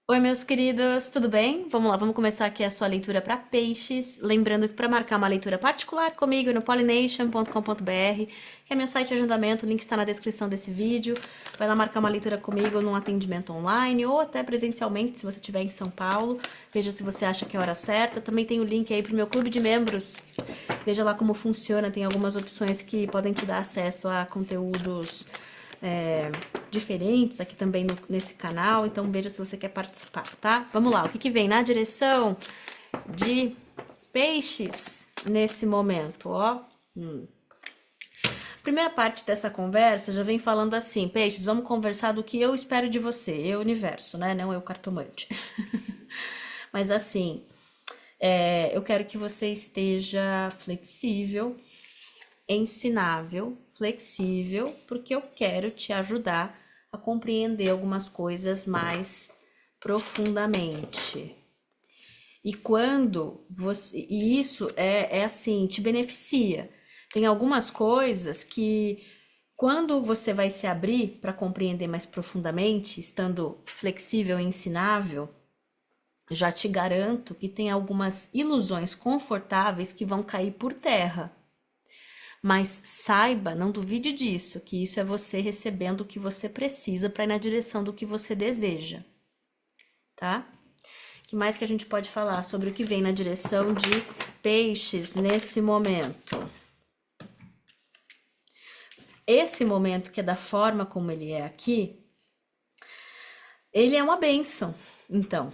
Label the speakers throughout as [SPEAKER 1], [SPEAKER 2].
[SPEAKER 1] Oi, meus queridos, tudo bem? Vamos lá, vamos começar aqui a sua leitura para peixes. Lembrando que para marcar uma leitura particular comigo no pollination.com.br, que é meu site de agendamento, o link está na descrição desse vídeo. Vai lá marcar uma leitura comigo num atendimento online ou até presencialmente, se você estiver em São Paulo. Veja se você acha que é a hora certa. Também tem o link aí para o meu clube de membros. Veja lá como funciona, tem algumas opções que podem te dar acesso a conteúdos diferentes aqui também nesse canal, então veja se você quer participar, tá? Vamos lá, o que vem na direção de peixes nesse momento, ó? Primeira parte dessa conversa já vem falando assim, peixes, vamos conversar do que eu espero de você, eu universo, né? Não eu cartomante. Mas assim, eu quero que você esteja flexível, ensinável, flexível, porque eu quero te ajudar a compreender algumas coisas mais profundamente. E quando você. E isso é assim, te beneficia. Tem algumas coisas que, quando você vai se abrir para compreender mais profundamente, estando flexível e ensinável, já te garanto que tem algumas ilusões confortáveis que vão cair por terra. Mas saiba, não duvide disso, que isso é você recebendo o que você precisa para ir na direção do que você deseja, tá? O que mais que a gente pode falar sobre o que vem na direção de peixes nesse momento? Esse momento que é da forma como ele é aqui, ele é uma bênção. Então,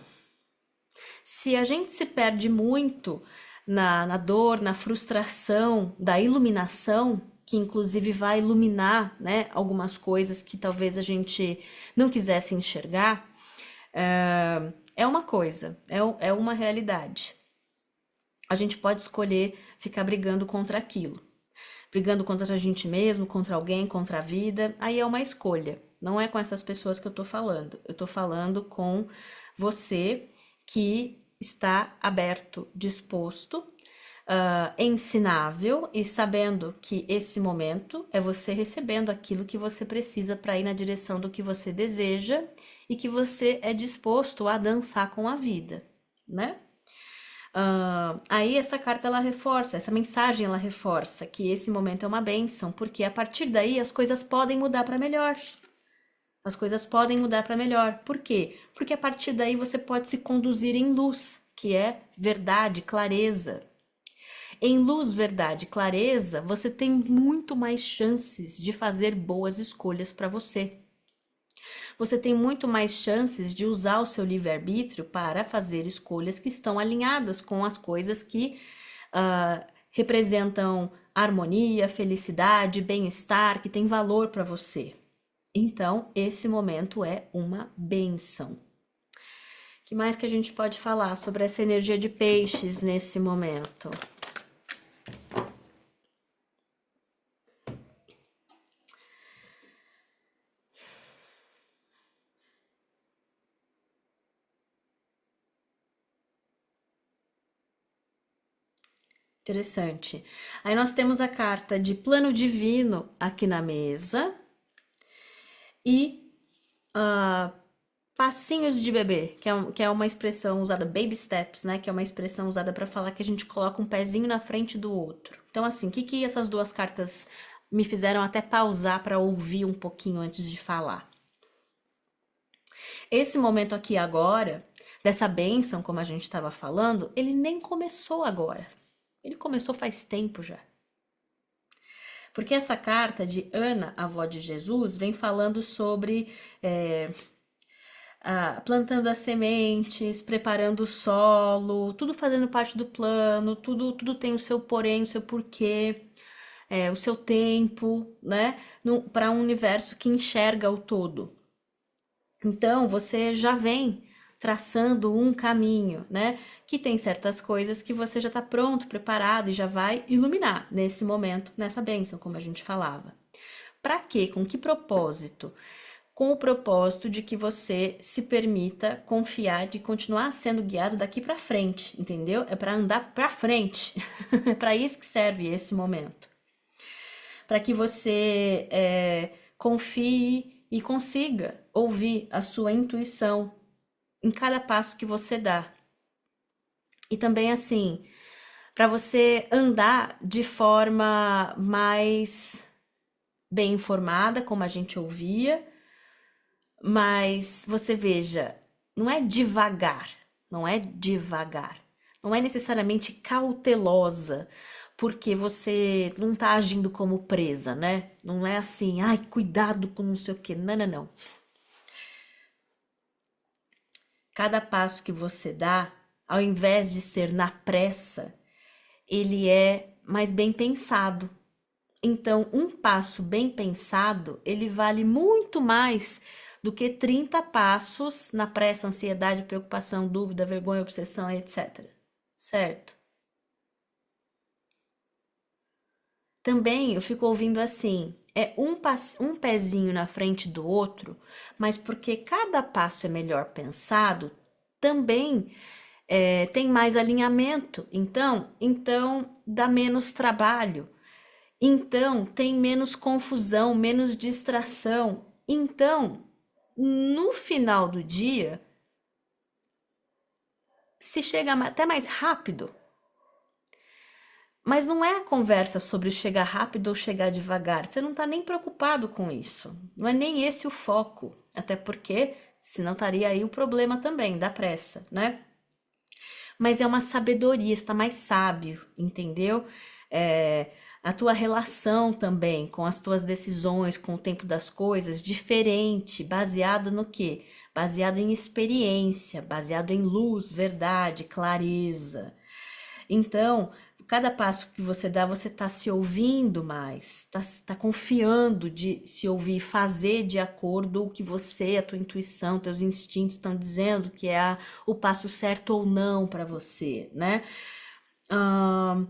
[SPEAKER 1] se a gente se perde muito na dor, na frustração da iluminação, que inclusive vai iluminar, né, algumas coisas que talvez a gente não quisesse enxergar, é uma coisa, é uma realidade. A gente pode escolher ficar brigando contra aquilo, brigando contra a gente mesmo, contra alguém, contra a vida, aí é uma escolha. Não é com essas pessoas que eu tô falando. Eu tô falando com você que está aberto, disposto, ensinável e sabendo que esse momento é você recebendo aquilo que você precisa para ir na direção do que você deseja e que você é disposto a dançar com a vida, né? Aí essa carta ela reforça, essa mensagem ela reforça que esse momento é uma bênção, porque a partir daí as coisas podem mudar para melhor. As coisas podem mudar para melhor. Por quê? Porque a partir daí você pode se conduzir em luz, que é verdade, clareza. Em luz, verdade, clareza, você tem muito mais chances de fazer boas escolhas para você. Você tem muito mais chances de usar o seu livre-arbítrio para fazer escolhas que estão alinhadas com as coisas que representam harmonia, felicidade, bem-estar, que tem valor para você. Então, esse momento é uma benção. O que mais que a gente pode falar sobre essa energia de peixes nesse momento? Interessante. Aí nós temos a carta de plano divino aqui na mesa e passinhos de bebê, que é uma expressão usada, baby steps, né? Que é uma expressão usada para falar que a gente coloca um pezinho na frente do outro. Então, assim, o que essas duas cartas me fizeram até pausar para ouvir um pouquinho antes de falar? Esse momento aqui agora, dessa bênção, como a gente estava falando, ele nem começou agora. Ele começou faz tempo já. Porque essa carta de Ana, avó de Jesus, vem falando sobre plantando as sementes, preparando o solo, tudo fazendo parte do plano, tudo tem o seu porém, o seu porquê, o seu tempo, né? Para um universo que enxerga o todo. Então você já vem traçando um caminho, né? Que tem certas coisas que você já está pronto, preparado e já vai iluminar nesse momento, nessa bênção, como a gente falava. Para quê? Com que propósito? Com o propósito de que você se permita confiar de continuar sendo guiado daqui para frente, entendeu? É para andar para frente. É para isso que serve esse momento. Para que você confie e consiga ouvir a sua intuição, em cada passo que você dá. E também assim, para você andar de forma mais bem informada, como a gente ouvia, mas você veja, não é devagar, não é devagar, não é necessariamente cautelosa, porque você não tá agindo como presa, né? Não é assim, ai, cuidado com não sei o quê. Não, não, não. Cada passo que você dá, ao invés de ser na pressa, ele é mais bem pensado. Então, um passo bem pensado, ele vale muito mais do que 30 passos na pressa, ansiedade, preocupação, dúvida, vergonha, obsessão, etc. Certo? Também eu fico ouvindo assim, é um pezinho na frente do outro, mas porque cada passo é melhor pensado, também tem mais alinhamento. Então dá menos trabalho. Então tem menos confusão, menos distração. Então, no final do dia, se chega até mais rápido. Mas não é a conversa sobre chegar rápido ou chegar devagar. Você não está nem preocupado com isso. Não é nem esse o foco. Até porque, senão estaria aí o problema também da pressa, né? Mas é uma sabedoria, está mais sábio, entendeu? É, a tua relação também com as tuas decisões, com o tempo das coisas, diferente, baseado no quê? Baseado em experiência, baseado em luz, verdade, clareza. Então, cada passo que você dá, você está se ouvindo mais, está confiando de se ouvir e fazer de acordo com o que você, a tua intuição, teus instintos estão dizendo que é o passo certo ou não para você, né? Ahn,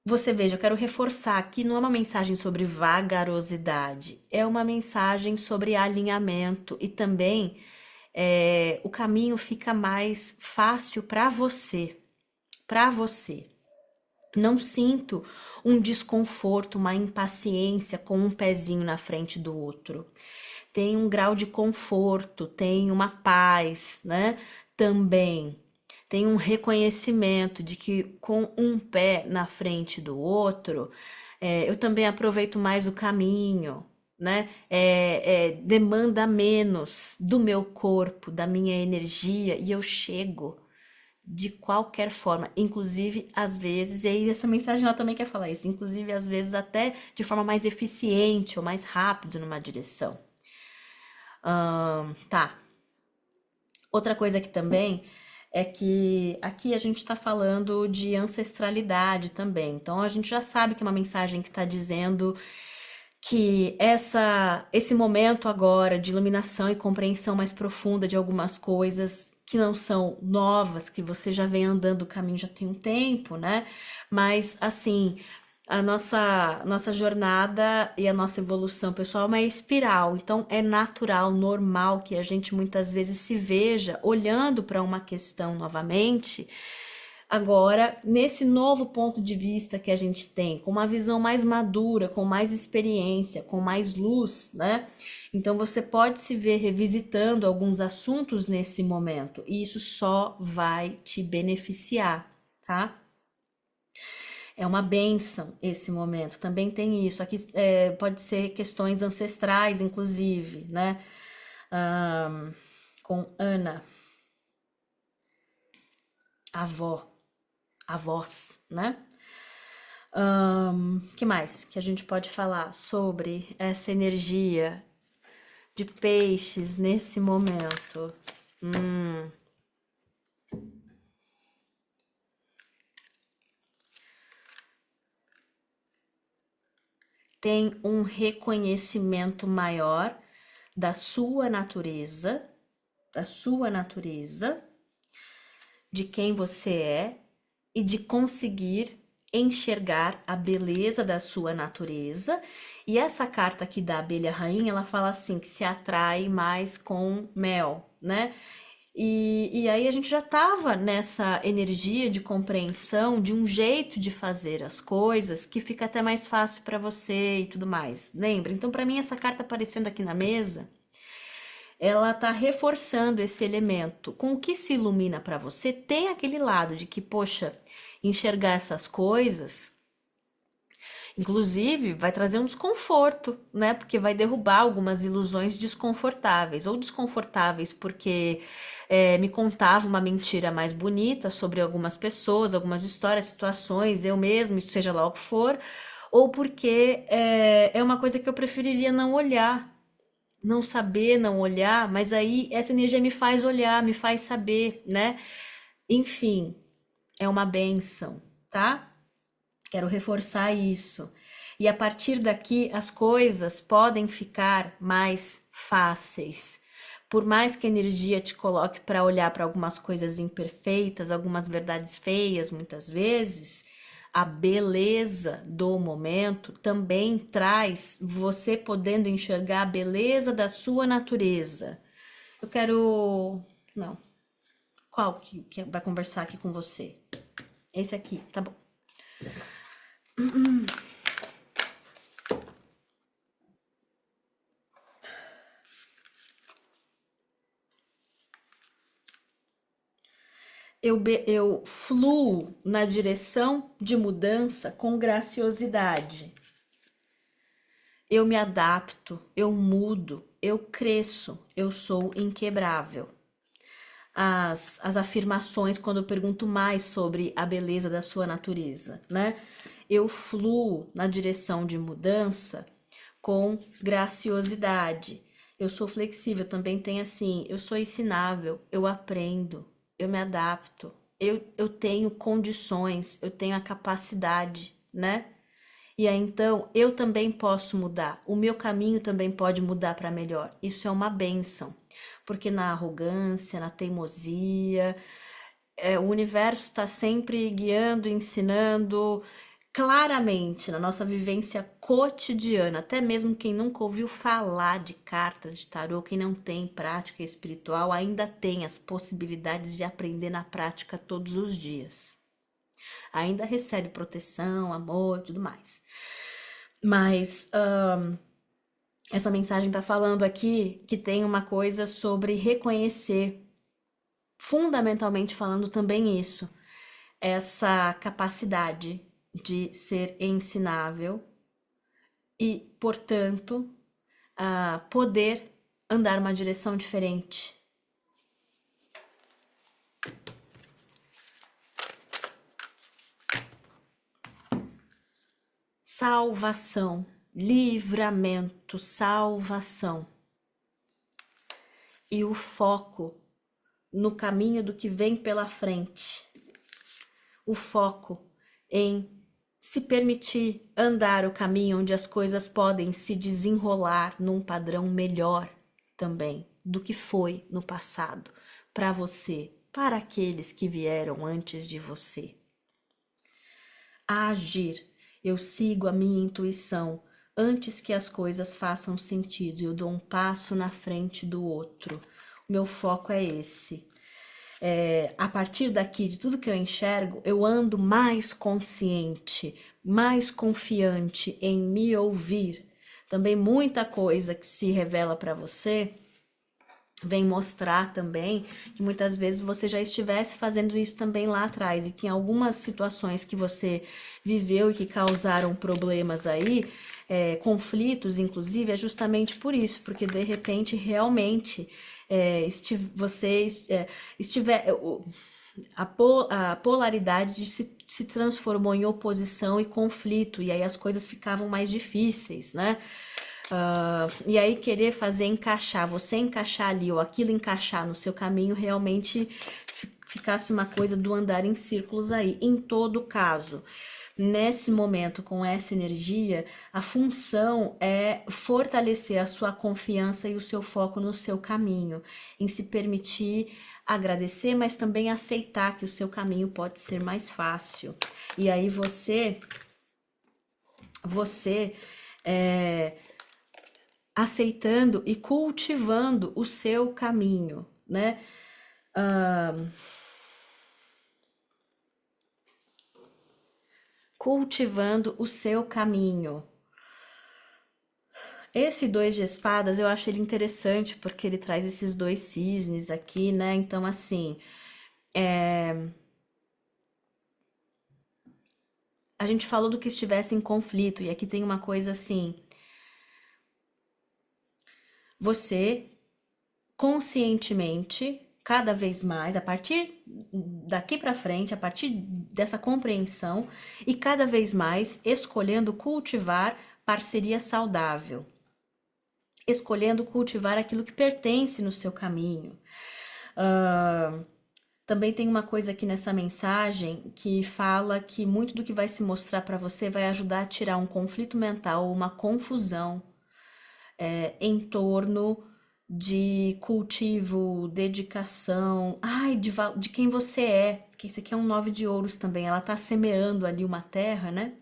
[SPEAKER 1] você veja, eu quero reforçar aqui, não é uma mensagem sobre vagarosidade, é uma mensagem sobre alinhamento e também o caminho fica mais fácil para você, para você. Não sinto um desconforto, uma impaciência com um pezinho na frente do outro. Tem um grau de conforto, tem uma paz, né? Também tem um reconhecimento de que com um pé na frente do outro, eu também aproveito mais o caminho, né? Demanda menos do meu corpo, da minha energia e eu chego de qualquer forma, inclusive às vezes, e aí essa mensagem ela também quer falar isso, inclusive às vezes até de forma mais eficiente ou mais rápido numa direção. Tá. Outra coisa aqui também é que aqui a gente está falando de ancestralidade também. Então a gente já sabe que é uma mensagem que está dizendo que esse momento agora de iluminação e compreensão mais profunda de algumas coisas que não são novas, que você já vem andando o caminho já tem um tempo, né? Mas assim, a nossa jornada e a nossa evolução pessoal é uma espiral, então é natural, normal que a gente muitas vezes se veja olhando para uma questão novamente. Agora, nesse novo ponto de vista que a gente tem, com uma visão mais madura, com mais experiência, com mais luz, né? Então você pode se ver revisitando alguns assuntos nesse momento, e isso só vai te beneficiar, tá? É uma bênção esse momento, também tem isso. Aqui pode ser questões ancestrais, inclusive, né? Com Ana, avó, avós, né? Que mais que a gente pode falar sobre essa energia de peixes nesse momento? Tem um reconhecimento maior da sua natureza, de quem você é e de conseguir enxergar a beleza da sua natureza. E essa carta aqui da abelha rainha, ela fala assim, que se atrai mais com mel, né? E aí a gente já estava nessa energia de compreensão de um jeito de fazer as coisas que fica até mais fácil para você e tudo mais. Lembra? Então, para mim, essa carta aparecendo aqui na mesa ela está reforçando esse elemento. Com o que se ilumina para você, tem aquele lado de que, poxa, enxergar essas coisas, inclusive, vai trazer um desconforto, né? Porque vai derrubar algumas ilusões desconfortáveis, ou desconfortáveis porque me contava uma mentira mais bonita sobre algumas pessoas, algumas histórias, situações, eu mesmo, seja lá o que for, ou porque é uma coisa que eu preferiria não olhar, não saber, não olhar, mas aí essa energia me faz olhar, me faz saber, né? Enfim, é uma bênção, tá? Quero reforçar isso. E a partir daqui, as coisas podem ficar mais fáceis. Por mais que a energia te coloque para olhar para algumas coisas imperfeitas, algumas verdades feias, muitas vezes, a beleza do momento também traz você podendo enxergar a beleza da sua natureza. Eu quero. Não. Qual que vai conversar aqui com você? Esse aqui, tá bom. Eu fluo na direção de mudança com graciosidade. Eu me adapto, eu mudo, eu cresço, eu sou inquebrável. As afirmações quando eu pergunto mais sobre a beleza da sua natureza, né? Eu fluo na direção de mudança com graciosidade. Eu sou flexível, também tem assim, eu sou ensinável, eu aprendo, eu me adapto, eu tenho condições, eu tenho a capacidade, né? E aí então eu também posso mudar, o meu caminho também pode mudar para melhor. Isso é uma bênção, porque na arrogância, na teimosia, o universo está sempre guiando, ensinando claramente na nossa vivência cotidiana, até mesmo quem nunca ouviu falar de cartas de tarô, quem não tem prática espiritual, ainda tem as possibilidades de aprender na prática todos os dias. Ainda recebe proteção, amor, tudo mais. Mas essa mensagem está falando aqui que tem uma coisa sobre reconhecer, fundamentalmente falando também isso, essa capacidade de ser ensinável e, portanto, poder andar uma direção diferente. Salvação, livramento, salvação. E o foco no caminho do que vem pela frente. O foco em se permitir andar o caminho onde as coisas podem se desenrolar num padrão melhor também do que foi no passado, para você, para aqueles que vieram antes de você. A agir, eu sigo a minha intuição antes que as coisas façam sentido, eu dou um passo na frente do outro. O meu foco é esse. A partir daqui, de tudo que eu enxergo, eu ando mais consciente, mais confiante em me ouvir. Também muita coisa que se revela para você vem mostrar também que muitas vezes você já estivesse fazendo isso também lá atrás e que em algumas situações que você viveu e que causaram problemas aí, conflitos inclusive, é justamente por isso, porque de repente realmente você estiver a polaridade se transformou em oposição e conflito, e aí as coisas ficavam mais difíceis, né? E aí querer fazer encaixar, você encaixar ali ou aquilo encaixar no seu caminho, realmente ficasse uma coisa do andar em círculos aí. Em todo caso, nesse momento, com essa energia, a função é fortalecer a sua confiança e o seu foco no seu caminho, em se permitir agradecer, mas também aceitar que o seu caminho pode ser mais fácil. E aí você aceitando e cultivando o seu caminho, né? Cultivando o seu caminho. Esse dois de espadas, eu acho ele interessante porque ele traz esses dois cisnes aqui, né? Então, assim, a gente falou do que estivesse em conflito, e aqui tem uma coisa assim: você conscientemente, cada vez mais, a partir daqui para frente, a partir dessa compreensão, e cada vez mais escolhendo cultivar parceria saudável, escolhendo cultivar aquilo que pertence no seu caminho. Ah, também tem uma coisa aqui nessa mensagem que fala que muito do que vai se mostrar para você vai ajudar a tirar um conflito mental ou uma confusão em torno de cultivo, dedicação, ai, de quem você é. Que esse aqui é um nove de ouros também. Ela tá semeando ali uma terra, né?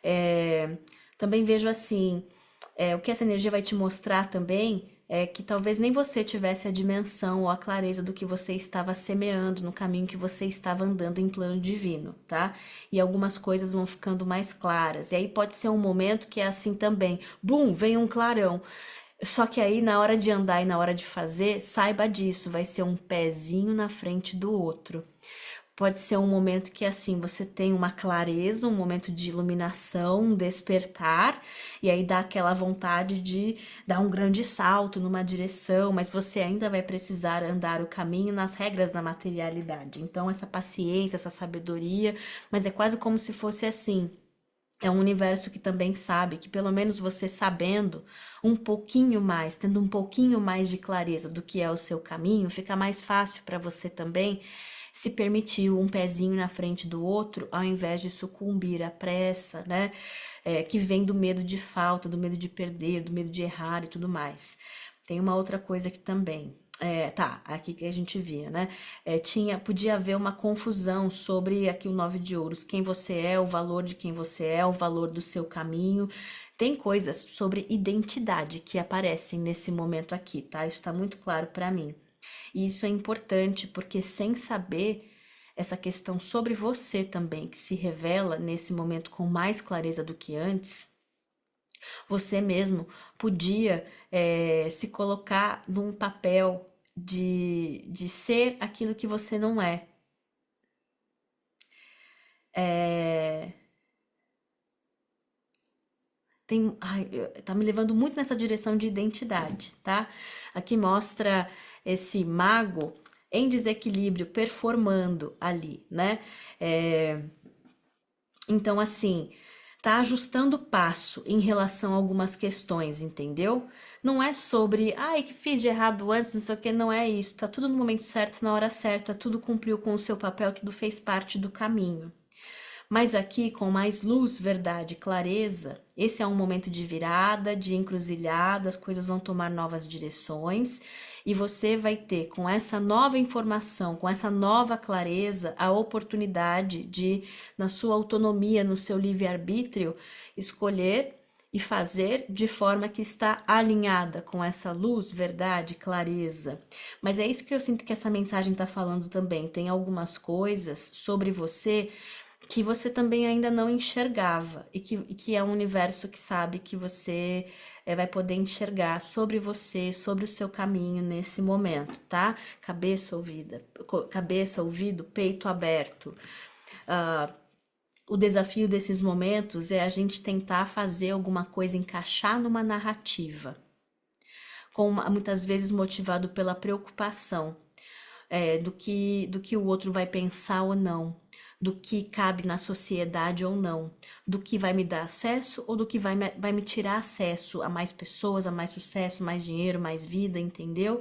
[SPEAKER 1] É, também vejo assim, o que essa energia vai te mostrar também é que talvez nem você tivesse a dimensão ou a clareza do que você estava semeando no caminho que você estava andando em plano divino, tá? E algumas coisas vão ficando mais claras. E aí pode ser um momento que é assim também, bum, vem um clarão. Só que aí na hora de andar e na hora de fazer, saiba disso, vai ser um pezinho na frente do outro. Pode ser um momento que assim você tem uma clareza, um momento de iluminação, um despertar, e aí dá aquela vontade de dar um grande salto numa direção, mas você ainda vai precisar andar o caminho nas regras da materialidade. Então, essa paciência, essa sabedoria, mas é quase como se fosse assim. É um universo que também sabe que, pelo menos você sabendo um pouquinho mais, tendo um pouquinho mais de clareza do que é o seu caminho, fica mais fácil para você também se permitir um pezinho na frente do outro, ao invés de sucumbir à pressa, né? Que vem do medo de falta, do medo de perder, do medo de errar e tudo mais. Tem uma outra coisa que também. Tá, aqui que a gente via, né? Podia haver uma confusão sobre aqui o nove de ouros, quem você é, o valor de quem você é, o valor do seu caminho. Tem coisas sobre identidade que aparecem nesse momento aqui, tá? Isso tá muito claro para mim. E isso é importante porque sem saber essa questão sobre você também, que se revela nesse momento com mais clareza do que antes, você mesmo podia se colocar num papel de ser aquilo que você não é. É, tá me levando muito nessa direção de identidade, tá? Aqui mostra esse mago em desequilíbrio performando ali, né? É, então, assim, tá ajustando o passo em relação a algumas questões, entendeu? Não é sobre, ai, que fiz de errado antes, não sei o que, não é isso. Tá tudo no momento certo, na hora certa, tudo cumpriu com o seu papel, tudo fez parte do caminho. Mas aqui, com mais luz, verdade, clareza, esse é um momento de virada, de encruzilhada, as coisas vão tomar novas direções e você vai ter, com essa nova informação, com essa nova clareza, a oportunidade de, na sua autonomia, no seu livre-arbítrio, escolher e fazer de forma que está alinhada com essa luz, verdade, clareza. Mas é isso que eu sinto que essa mensagem está falando também. Tem algumas coisas sobre você que você também ainda não enxergava e que é um universo que sabe que você vai poder enxergar sobre você, sobre o seu caminho nesse momento, tá? Cabeça, ouvido, peito aberto. Ah, o desafio desses momentos é a gente tentar fazer alguma coisa encaixar numa narrativa, muitas vezes motivado pela preocupação do que o outro vai pensar ou não, do que cabe na sociedade ou não, do que vai me dar acesso ou do que vai me tirar acesso a mais pessoas, a mais sucesso, mais dinheiro, mais vida, entendeu?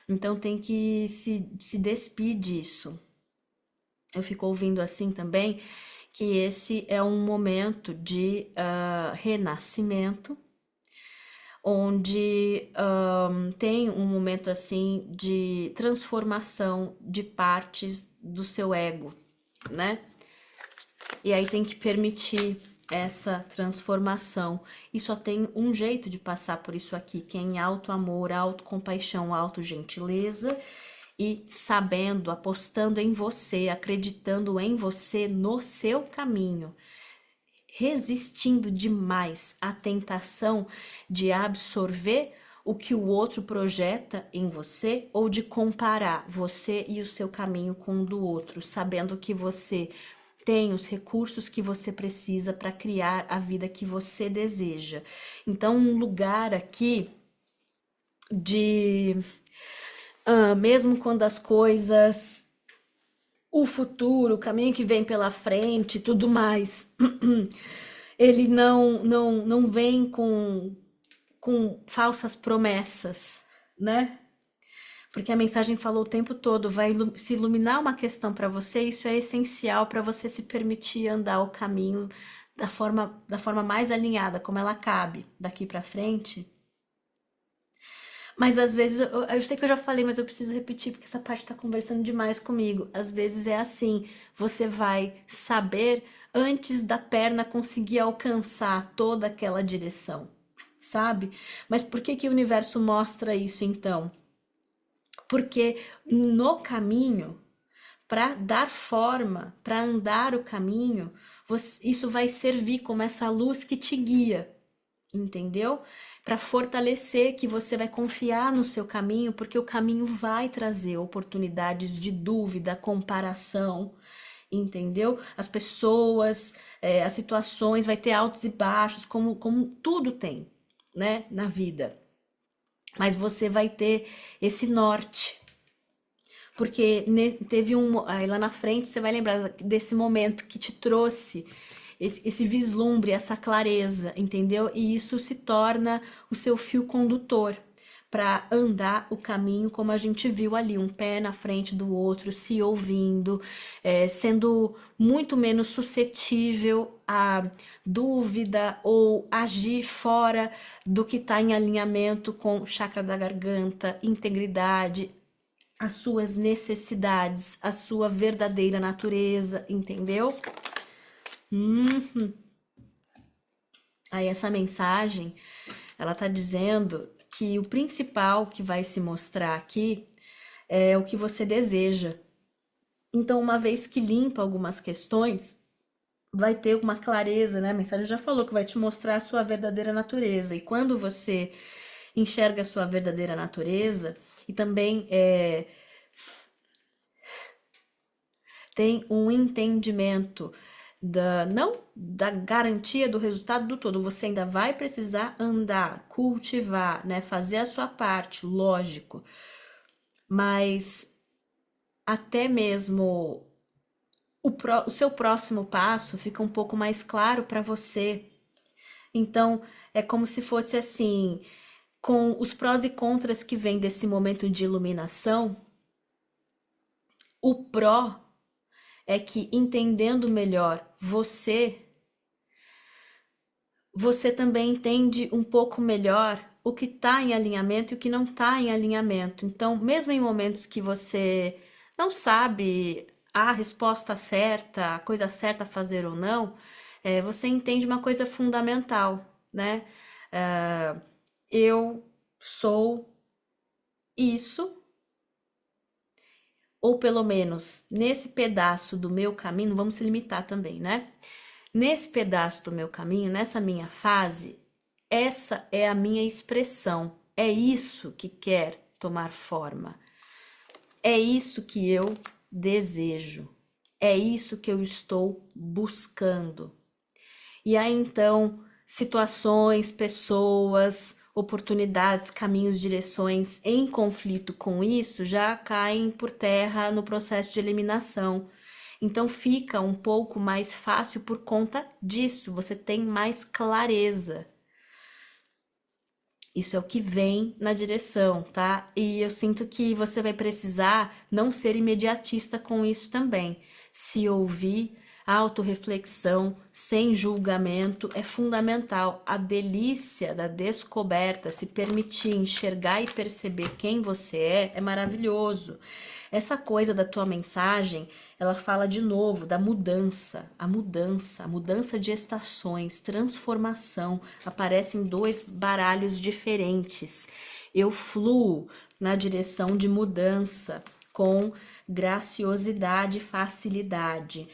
[SPEAKER 1] Então tem que se despir disso. Eu fico ouvindo assim também que esse é um momento de renascimento, onde tem um momento assim de transformação de partes do seu ego, né? E aí tem que permitir essa transformação. E só tem um jeito de passar por isso aqui, que é em alto amor, auto compaixão, auto gentileza e sabendo, apostando em você, acreditando em você no seu caminho, resistindo demais à tentação de absorver o que o outro projeta em você ou de comparar você e o seu caminho com o do outro, sabendo que você tem os recursos que você precisa para criar a vida que você deseja. Então, um lugar aqui de mesmo quando as coisas, o futuro, o caminho que vem pela frente, tudo mais, ele não vem com falsas promessas, né? Porque a mensagem falou o tempo todo, vai se iluminar uma questão para você, isso é essencial para você se permitir andar o caminho da forma mais alinhada, como ela cabe daqui para frente. Mas às vezes, eu sei que eu já falei, mas eu preciso repetir, porque essa parte tá conversando demais comigo. Às vezes é assim, você vai saber antes da perna conseguir alcançar toda aquela direção, sabe? Mas por que que o universo mostra isso então? Porque no caminho, para dar forma, para andar o caminho, isso vai servir como essa luz que te guia, entendeu? Para fortalecer que você vai confiar no seu caminho, porque o caminho vai trazer oportunidades de dúvida, comparação, entendeu? As pessoas, as situações, vai ter altos e baixos, como tudo tem, né, na vida. Mas você vai ter esse norte, porque teve aí lá na frente você vai lembrar desse momento que te trouxe esse vislumbre, essa clareza, entendeu? E isso se torna o seu fio condutor para andar o caminho como a gente viu ali, um pé na frente do outro, se ouvindo, sendo muito menos suscetível a dúvida ou agir fora do que está em alinhamento com o chakra da garganta, integridade, as suas necessidades, a sua verdadeira natureza, entendeu? Aí essa mensagem, ela tá dizendo que o principal que vai se mostrar aqui é o que você deseja. Então, uma vez que limpa algumas questões, vai ter uma clareza, né? A mensagem já falou que vai te mostrar a sua verdadeira natureza. E quando você enxerga a sua verdadeira natureza, e também tem um entendimento não da garantia do resultado do todo, você ainda vai precisar andar, cultivar, né, fazer a sua parte, lógico, mas até mesmo o seu próximo passo fica um pouco mais claro para você. Então, é como se fosse assim, com os prós e contras que vem desse momento de iluminação, o pró é que entendendo melhor você também entende um pouco melhor o que está em alinhamento e o que não está em alinhamento. Então, mesmo em momentos que você não sabe a resposta certa, a coisa certa a fazer ou não, você entende uma coisa fundamental, né? Eu sou isso, ou pelo menos nesse pedaço do meu caminho, vamos se limitar também, né? Nesse pedaço do meu caminho, nessa minha fase, essa é a minha expressão. É isso que quer tomar forma. É isso que eu desejo. É isso que eu estou buscando. E aí então, situações, pessoas, oportunidades, caminhos, direções em conflito com isso já caem por terra no processo de eliminação. Então fica um pouco mais fácil por conta disso, você tem mais clareza. Isso é o que vem na direção, tá? E eu sinto que você vai precisar não ser imediatista com isso também. Se ouvir, a autorreflexão, sem julgamento, é fundamental. A delícia da descoberta, se permitir enxergar e perceber quem você é maravilhoso. Essa coisa da tua mensagem, ela fala de novo da mudança, a mudança de estações, transformação. Aparecem dois baralhos diferentes. Eu fluo na direção de mudança, com graciosidade e facilidade.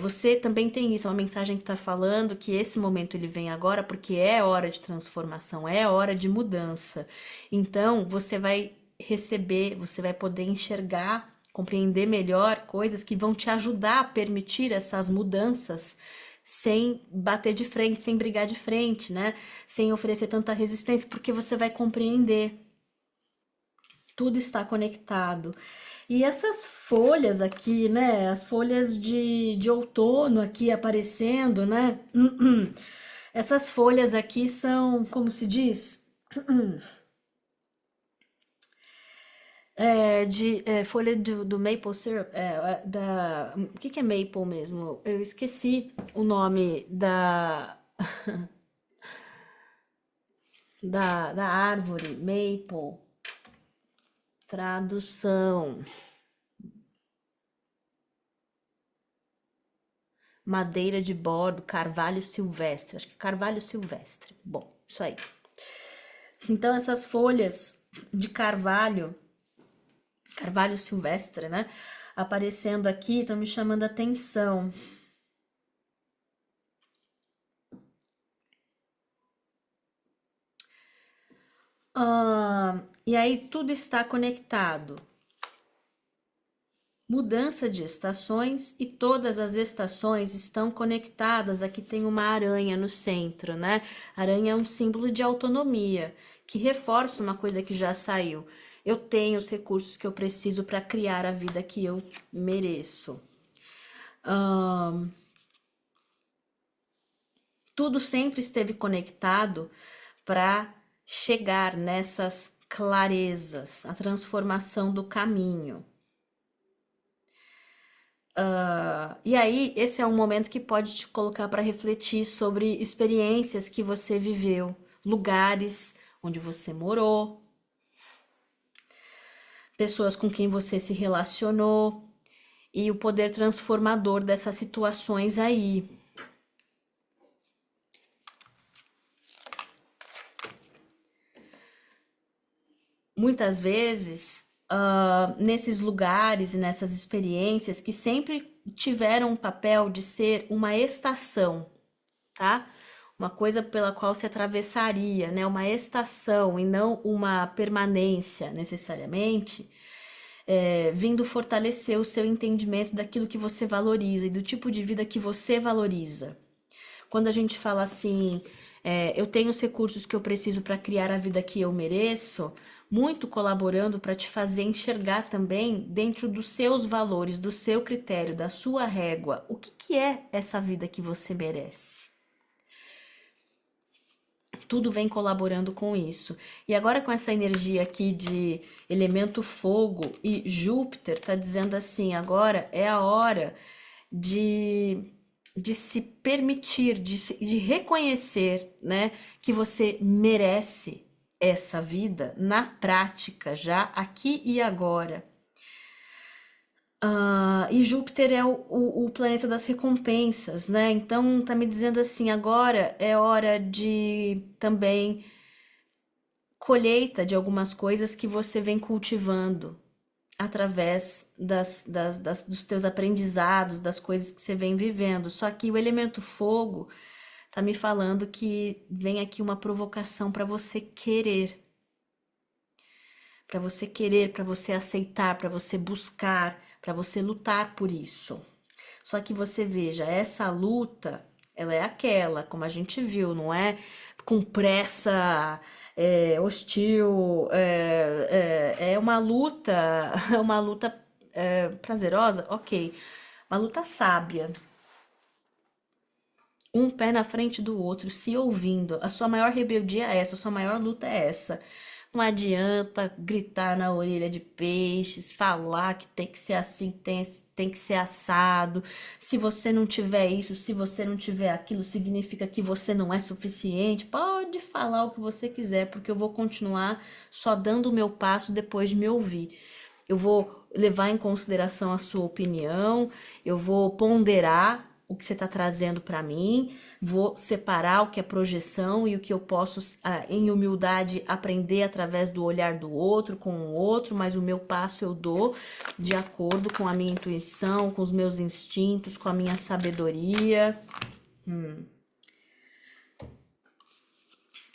[SPEAKER 1] Você também tem isso, é uma mensagem que está falando que esse momento ele vem agora porque é hora de transformação, é hora de mudança. Então, você vai receber, você vai poder enxergar, compreender melhor coisas que vão te ajudar a permitir essas mudanças sem bater de frente, sem brigar de frente, né? Sem oferecer tanta resistência, porque você vai compreender. Tudo está conectado. E essas folhas aqui, né? As folhas de outono aqui aparecendo, né? Essas folhas aqui são, como se diz? Folha do maple syrup, o que que é maple mesmo? Eu esqueci o nome da árvore, maple, tradução, madeira de bordo, carvalho silvestre, acho que carvalho silvestre, bom, isso aí. Então essas folhas de carvalho silvestre, né? Aparecendo aqui, estão me chamando a atenção. E aí tudo está conectado. Mudança de estações e todas as estações estão conectadas. Aqui tem uma aranha no centro, né? Aranha é um símbolo de autonomia, que reforça uma coisa que já saiu. Eu tenho os recursos que eu preciso para criar a vida que eu mereço. Tudo sempre esteve conectado para chegar nessas clarezas, a transformação do caminho. E aí, esse é um momento que pode te colocar para refletir sobre experiências que você viveu, lugares onde você morou, pessoas com quem você se relacionou e o poder transformador dessas situações aí. Muitas vezes, nesses lugares e nessas experiências que sempre tiveram um papel de ser uma estação, tá? Uma coisa pela qual se atravessaria, né? Uma estação e não uma permanência necessariamente, vindo fortalecer o seu entendimento daquilo que você valoriza e do tipo de vida que você valoriza. Quando a gente fala assim, eu tenho os recursos que eu preciso para criar a vida que eu mereço, muito colaborando para te fazer enxergar também dentro dos seus valores, do seu critério, da sua régua, o que que é essa vida que você merece. Tudo vem colaborando com isso. E agora com essa energia aqui de elemento fogo e Júpiter tá dizendo assim, agora é a hora de se permitir, de reconhecer, né, que você merece essa vida na prática, já aqui e agora. E Júpiter é o planeta das recompensas, né? Então tá me dizendo assim, agora é hora de também colheita de algumas coisas que você vem cultivando através dos teus aprendizados, das coisas que você vem vivendo. Só que o elemento fogo tá me falando que vem aqui uma provocação para você querer. Para você querer, para você aceitar, para você buscar, para você lutar por isso. Só que você veja, essa luta, ela é aquela, como a gente viu, não é com pressa, hostil, é uma luta, é uma luta prazerosa, ok, uma luta sábia. Um pé na frente do outro, se ouvindo. A sua maior rebeldia é essa, a sua maior luta é essa. Não adianta gritar na orelha de peixes, falar que tem que ser assim, tem que ser assado. Se você não tiver isso, se você não tiver aquilo, significa que você não é suficiente. Pode falar o que você quiser, porque eu vou continuar só dando o meu passo depois de me ouvir. Eu vou levar em consideração a sua opinião, eu vou ponderar, o que você está trazendo para mim, vou separar o que é projeção e o que eu posso, em humildade, aprender através do olhar do outro, com o outro, mas o meu passo eu dou de acordo com a minha intuição, com os meus instintos, com a minha sabedoria.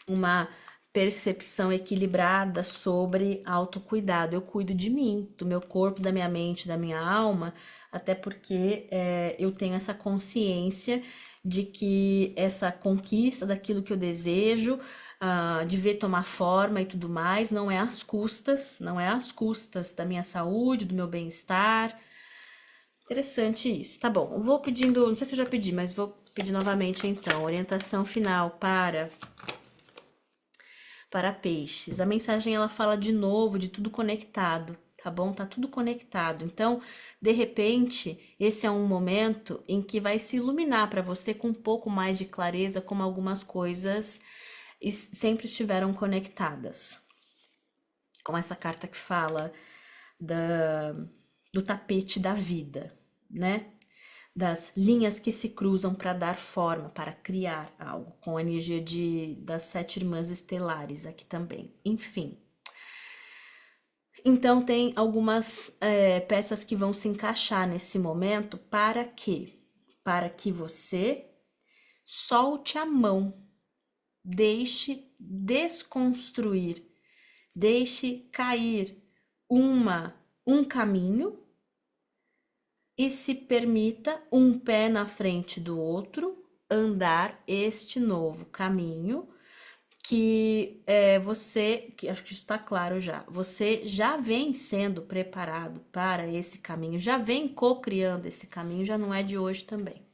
[SPEAKER 1] Uma percepção equilibrada sobre autocuidado. Eu cuido de mim, do meu corpo, da minha mente, da minha alma, até porque eu tenho essa consciência de que essa conquista daquilo que eu desejo, de ver tomar forma e tudo mais, não é às custas da minha saúde, do meu bem-estar. Interessante isso. Tá bom, eu vou pedindo, não sei se eu já pedi, mas vou pedir novamente então, orientação final para peixes. A mensagem ela fala de novo de tudo conectado, tá bom? Tá tudo conectado. Então, de repente, esse é um momento em que vai se iluminar para você com um pouco mais de clareza como algumas coisas sempre estiveram conectadas. Como essa carta que fala do tapete da vida, né? Das linhas que se cruzam para dar forma, para criar algo, com a energia das 7 irmãs estelares aqui também. Enfim. Então, tem algumas peças que vão se encaixar nesse momento para quê? Para que você solte a mão, deixe desconstruir, deixe cair um caminho e se permita, um pé na frente do outro, andar este novo caminho que que acho que isso está claro já, você já vem sendo preparado para esse caminho, já vem co-criando esse caminho, já não é de hoje também,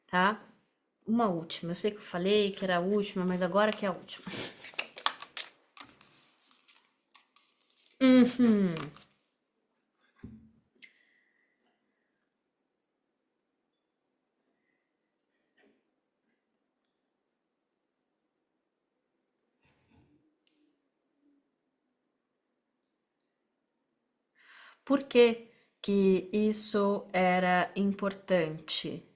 [SPEAKER 1] tá? Uma última, eu sei que eu falei que era a última, mas agora que é a última. Por que que isso era importante?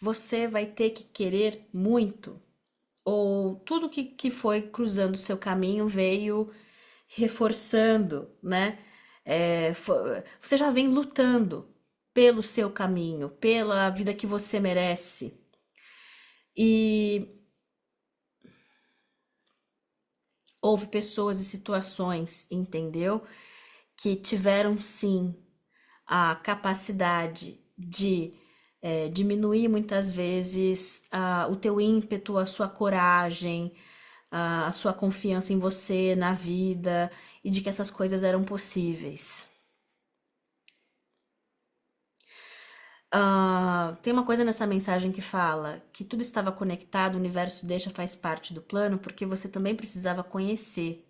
[SPEAKER 1] Você vai ter que querer muito, ou tudo que foi cruzando seu caminho veio reforçando, né? Você já vem lutando pelo seu caminho, pela vida que você merece. E houve pessoas e situações, entendeu? Que tiveram sim a capacidade de diminuir muitas vezes o teu ímpeto, a sua coragem, a sua confiança em você, na vida, e de que essas coisas eram possíveis. Tem uma coisa nessa mensagem que fala que tudo estava conectado, o universo deixa, faz parte do plano, porque você também precisava conhecer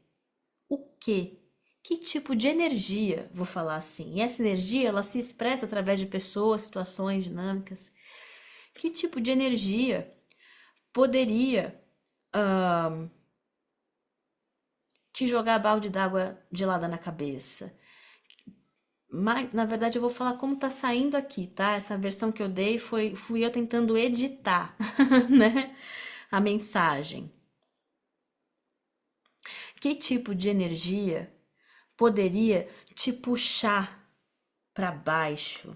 [SPEAKER 1] o quê? Que tipo de energia, vou falar assim. E essa energia, ela se expressa através de pessoas, situações, dinâmicas. Que tipo de energia poderia te jogar balde d'água gelada na cabeça? Mas, na verdade, eu vou falar como tá saindo aqui, tá? Essa versão que eu dei fui eu tentando editar, né? A mensagem. Que tipo de energia poderia te puxar para baixo,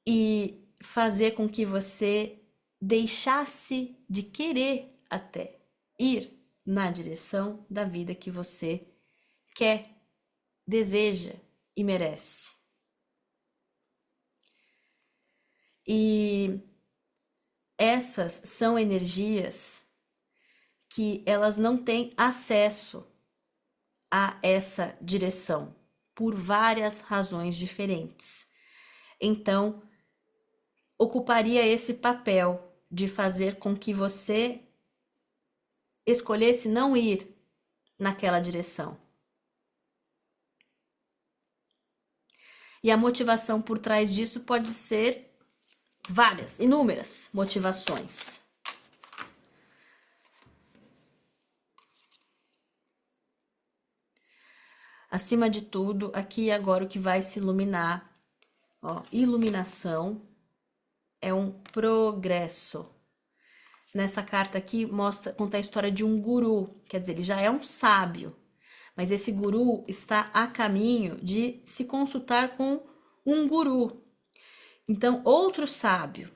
[SPEAKER 1] e fazer com que você deixasse de querer até ir na direção da vida que você quer, deseja e merece. E essas são energias que elas não têm acesso a essa direção por várias razões diferentes. Então, ocuparia esse papel de fazer com que você escolhesse não ir naquela direção. E a motivação por trás disso pode ser várias, inúmeras motivações. Acima de tudo, aqui e agora o que vai se iluminar, ó, iluminação é um progresso. Nessa carta aqui conta a história de um guru, quer dizer, ele já é um sábio, mas esse guru está a caminho de se consultar com um guru. Então, outro sábio,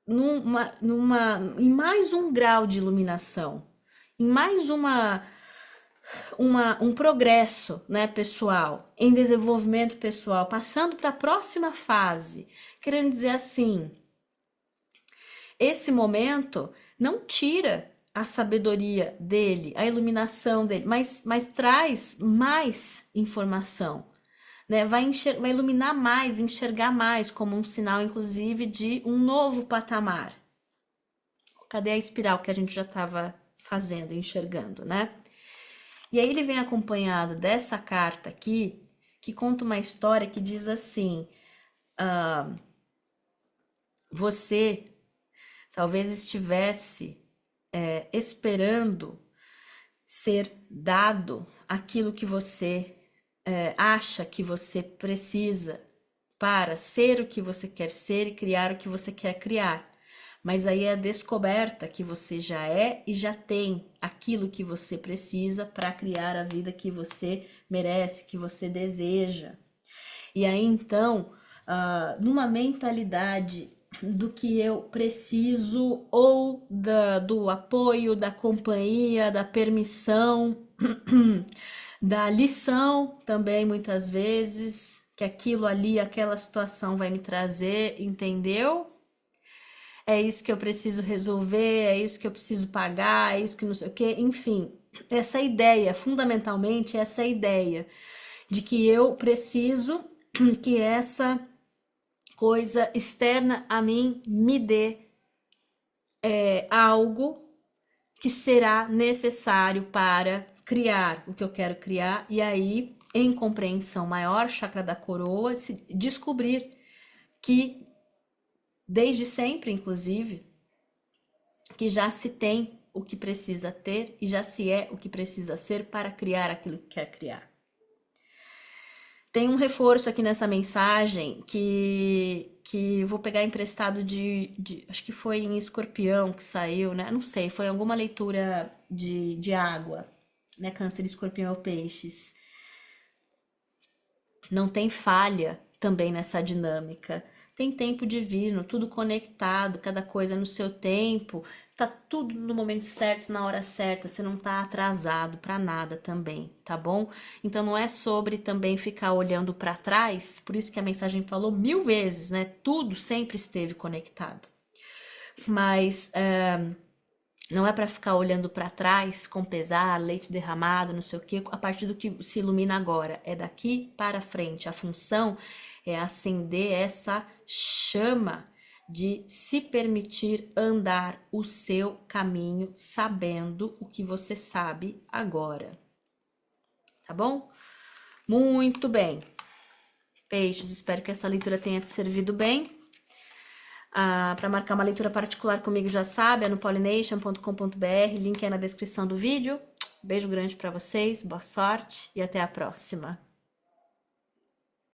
[SPEAKER 1] em mais um grau de iluminação, em mais um progresso, né, pessoal, em desenvolvimento pessoal, passando para a próxima fase, querendo dizer assim, esse momento não tira a sabedoria dele, a iluminação dele, mas traz mais informação, né? Vai iluminar mais, enxergar mais, como um sinal, inclusive, de um novo patamar. Cadê a espiral que a gente já estava fazendo, enxergando, né? E aí ele vem acompanhado dessa carta aqui, que conta uma história que diz assim, você talvez estivesse esperando ser dado aquilo que você acha que você precisa para ser o que você quer ser e criar o que você quer criar. Mas aí é a descoberta que você já é e já tem aquilo que você precisa para criar a vida que você merece, que você deseja. E aí então, numa mentalidade do que eu preciso ou do apoio, da companhia, da permissão, da lição também muitas vezes, que aquilo ali, aquela situação vai me trazer, entendeu? É isso que eu preciso resolver, é isso que eu preciso pagar, é isso que não sei o que, enfim, essa ideia, fundamentalmente essa ideia de que eu preciso que essa coisa externa a mim me dê algo que será necessário para criar o que eu quero criar, e aí, em compreensão maior, chakra da coroa, se descobrir que, desde sempre, inclusive, que já se tem o que precisa ter e já se é o que precisa ser para criar aquilo que quer criar. Tem um reforço aqui nessa mensagem que vou pegar emprestado acho que foi em Escorpião que saiu, né? Não sei, foi alguma leitura de água, né? Câncer, Escorpião ou Peixes. Não tem falha também nessa dinâmica. Tem tempo divino, tudo conectado, cada coisa no seu tempo, tá tudo no momento certo, na hora certa, você não tá atrasado para nada também, tá bom? Então não é sobre também ficar olhando para trás, por isso que a mensagem falou 1000 vezes, né? Tudo sempre esteve conectado. Mas não é para ficar olhando para trás com pesar, leite derramado, não sei o que, a partir do que se ilumina agora. É daqui para frente. A função é acender essa chama de se permitir andar o seu caminho sabendo o que você sabe agora. Tá bom? Muito bem. Peixes, espero que essa leitura tenha te servido bem. Para marcar uma leitura particular comigo já sabe, é no pollination.com.br, link é na descrição do vídeo. Beijo grande para vocês, boa sorte e até a próxima.